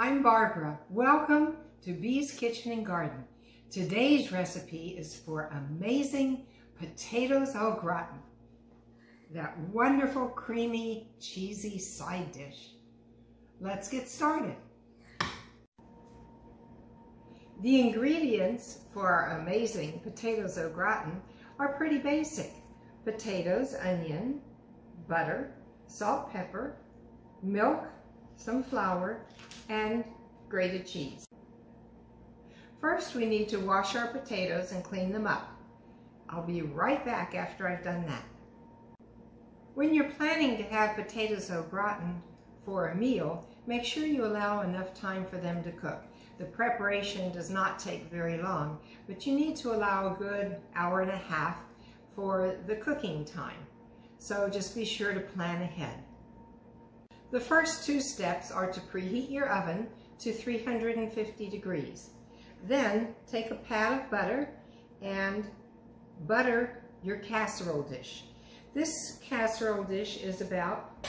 I'm Barbara. Welcome to Bee's Kitchen and Garden. Today's recipe is for amazing potatoes au gratin. That wonderful, creamy, cheesy side dish. Let's get started. The ingredients for our amazing potatoes au gratin are pretty basic. Potatoes, onion, butter, salt, pepper, milk, some flour, and grated cheese. First, we need to wash our potatoes and clean them up. I'll be right back after I've done that. When you're planning to have potatoes au gratin for a meal, make sure you allow enough time for them to cook. The preparation does not take very long, but you need to allow a good hour and a half for the cooking time. So just be sure to plan ahead. The first two steps are to preheat your oven to 350 degrees. Then take a pat of butter and butter your casserole dish. This casserole dish is about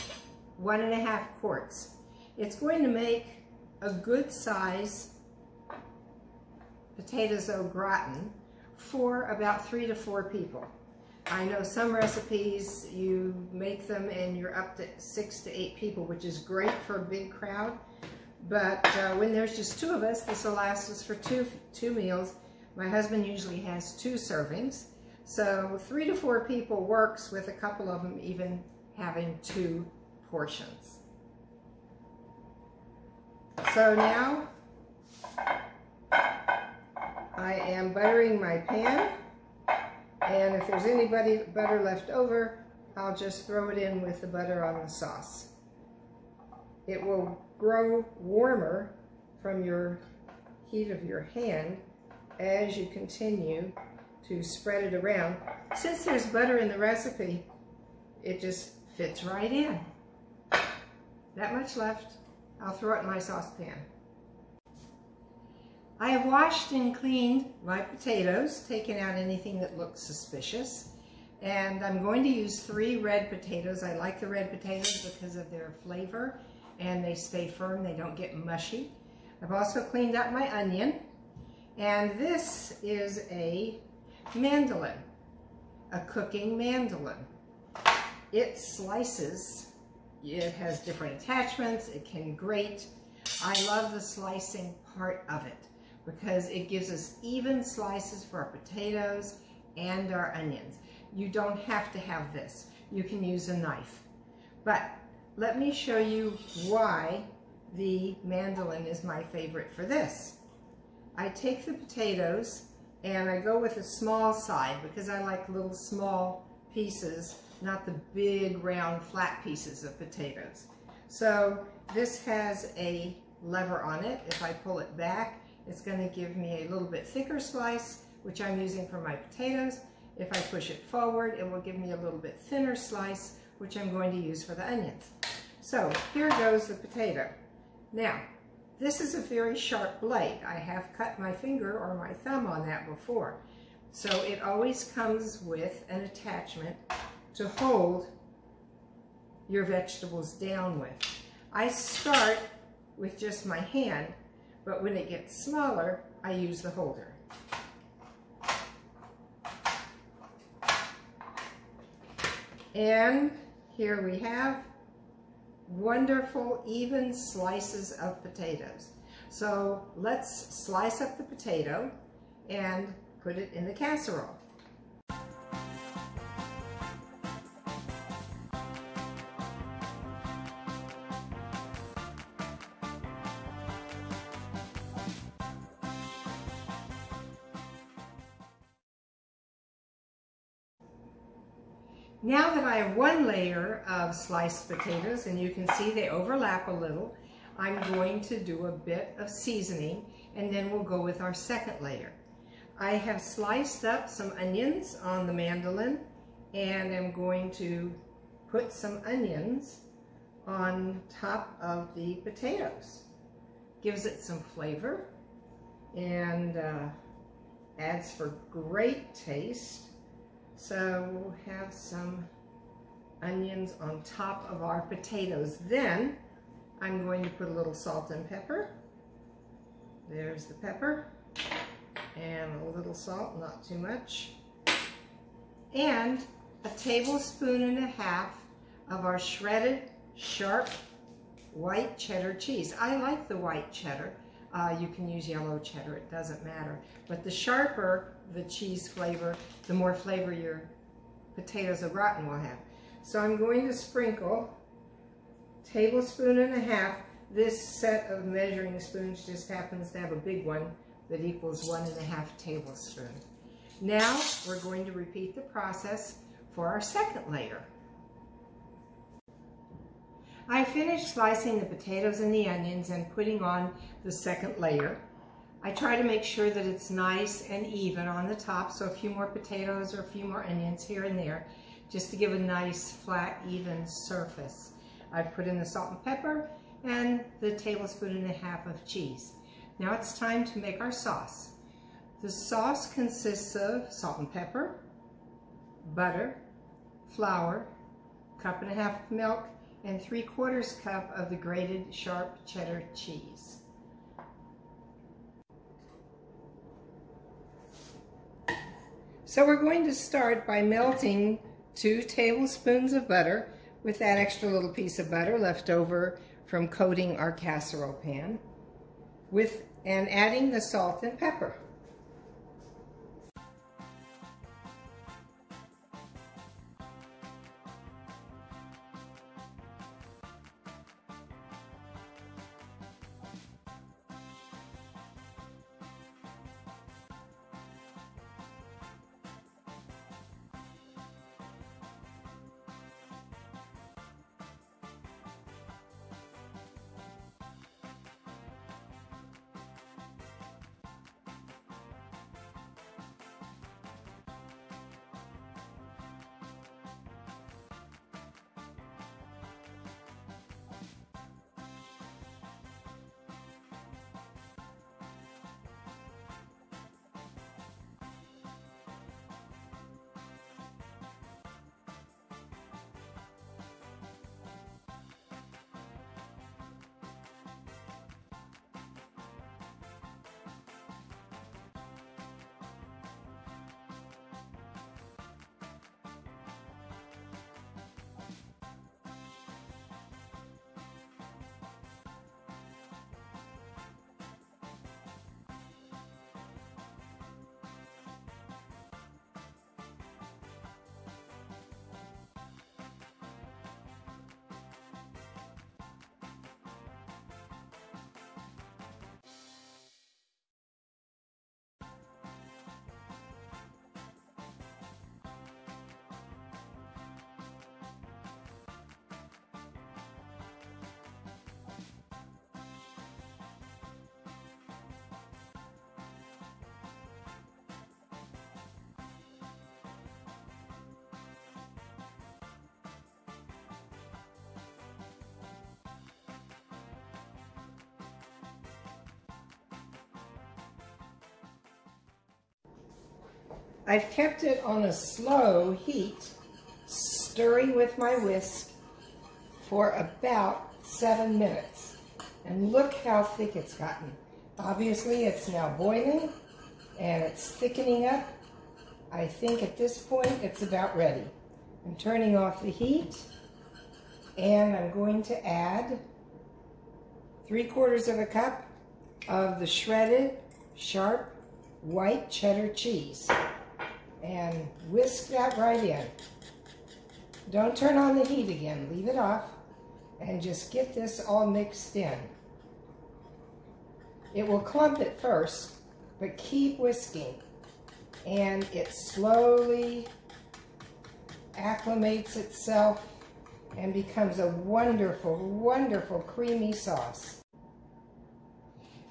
1.5 quarts. It's going to make a good size potatoes au gratin for about 3 to 4 people. I know some recipes you make them and you're up to 6 to 8 people, which is great for a big crowd. But when there's just 2 of us, this will last us for two meals. My husband usually has 2 servings. So 3 to 4 people works, with a couple of them even having 2 portions. So now I am buttering my pan. And if there's any butter left over, I'll just throw it in with the butter on the sauce. It will grow warmer from your heat of your hand as you continue to spread it around. Since there's butter in the recipe, it just fits right in. That much left. I'll throw it in my saucepan. I have washed and cleaned my potatoes, taken out anything that looks suspicious, and I'm going to use 3 red potatoes. I like the red potatoes because of their flavor, and they stay firm, they don't get mushy. I've also cleaned up my onion, and this is a mandolin, a cooking mandolin. It slices, it has different attachments, it can grate. I love the slicing part of it, because it gives us even slices for our potatoes and our onions. You don't have to have this. You can use a knife. But let me show you why the mandolin is my favorite for this. I take the potatoes and I go with a small side because I like little small pieces, not the big round flat pieces of potatoes. So this has a lever on it. If I pull it back, it's going to give me a little bit thicker slice, which I'm using for my potatoes. If I push it forward, it will give me a little bit thinner slice, which I'm going to use for the onions. So here goes the potato. Now, this is a very sharp blade. I have cut my finger or my thumb on that before. So it always comes with an attachment to hold your vegetables down with. I start with just my hand, but when it gets smaller, I use the holder. And here we have wonderful, even slices of potatoes. So let's slice up the potato and put it in the casserole. Now that I have 1 layer of sliced potatoes, and you can see they overlap a little, I'm going to do a bit of seasoning, and then we'll go with our 2nd layer. I have sliced up some onions on the mandolin, and I'm going to put some onions on top of the potatoes. Gives it some flavor and adds for great taste. So we'll have some onions on top of our potatoes. Then I'm going to put a little salt and pepper. There's the pepper. And a little salt, not too much. And a tablespoon and a half of our shredded, sharp, white cheddar cheese. I like the white cheddar. You can use yellow cheddar, it doesn't matter. But the sharper the cheese flavor, the more flavor your potatoes au gratin will have. So I'm going to sprinkle a tablespoon and a half. This set of measuring spoons just happens to have a big one that equals 1.5 tablespoons. Now we're going to repeat the process for our second layer. I finished slicing the potatoes and the onions and putting on the second layer. I try to make sure that it's nice and even on the top, so a few more potatoes or a few more onions here and there, just to give a nice, flat, even surface. I've put in the salt and pepper and the tablespoon and a half of cheese. Now it's time to make our sauce. The sauce consists of salt and pepper, butter, flour, 1.5 cups of milk, and 3/4 cup of the grated sharp cheddar cheese. So we're going to start by melting 2 tablespoons of butter with that extra little piece of butter left over from coating our casserole pan, and adding the salt and pepper. I've kept it on a slow heat, stirring with my whisk for about 7 minutes. And look how thick it's gotten. Obviously it's now boiling and it's thickening up. I think at this point it's about ready. I'm turning off the heat and I'm going to add 3/4 cup of the shredded, sharp, white cheddar cheese. And whisk that right in. Don't turn on the heat again, leave it off, and just get this all mixed in. It will clump at first, but keep whisking, and it slowly acclimates itself and becomes a wonderful, wonderful creamy sauce.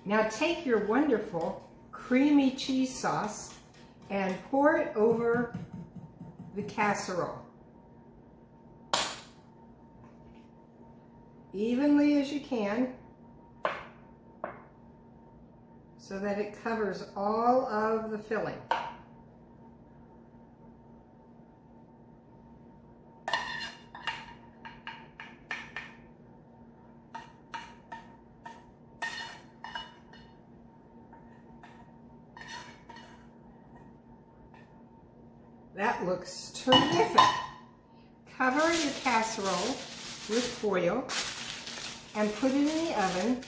Now take your wonderful creamy cheese sauce and pour it over the casserole. Evenly as you can, so that it covers all of the filling. That looks terrific. Cover your casserole with foil and put it in the oven,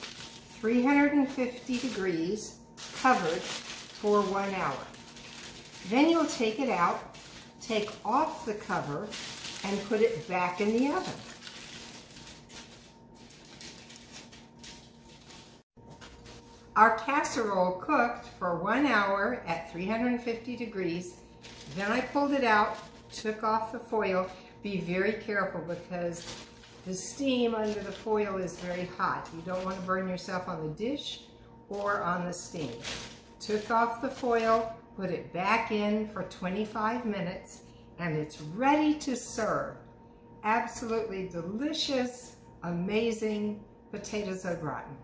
350 degrees, covered for 1 hour. Then you'll take it out, take off the cover, and put it back in the oven. Our casserole cooked for 1 hour at 350 degrees. Then I pulled it out, took off the foil. Be very careful because the steam under the foil is very hot. You don't want to burn yourself on the dish or on the steam. Took off the foil, put it back in for 25 minutes, and it's ready to serve. Absolutely delicious, amazing potatoes au gratin.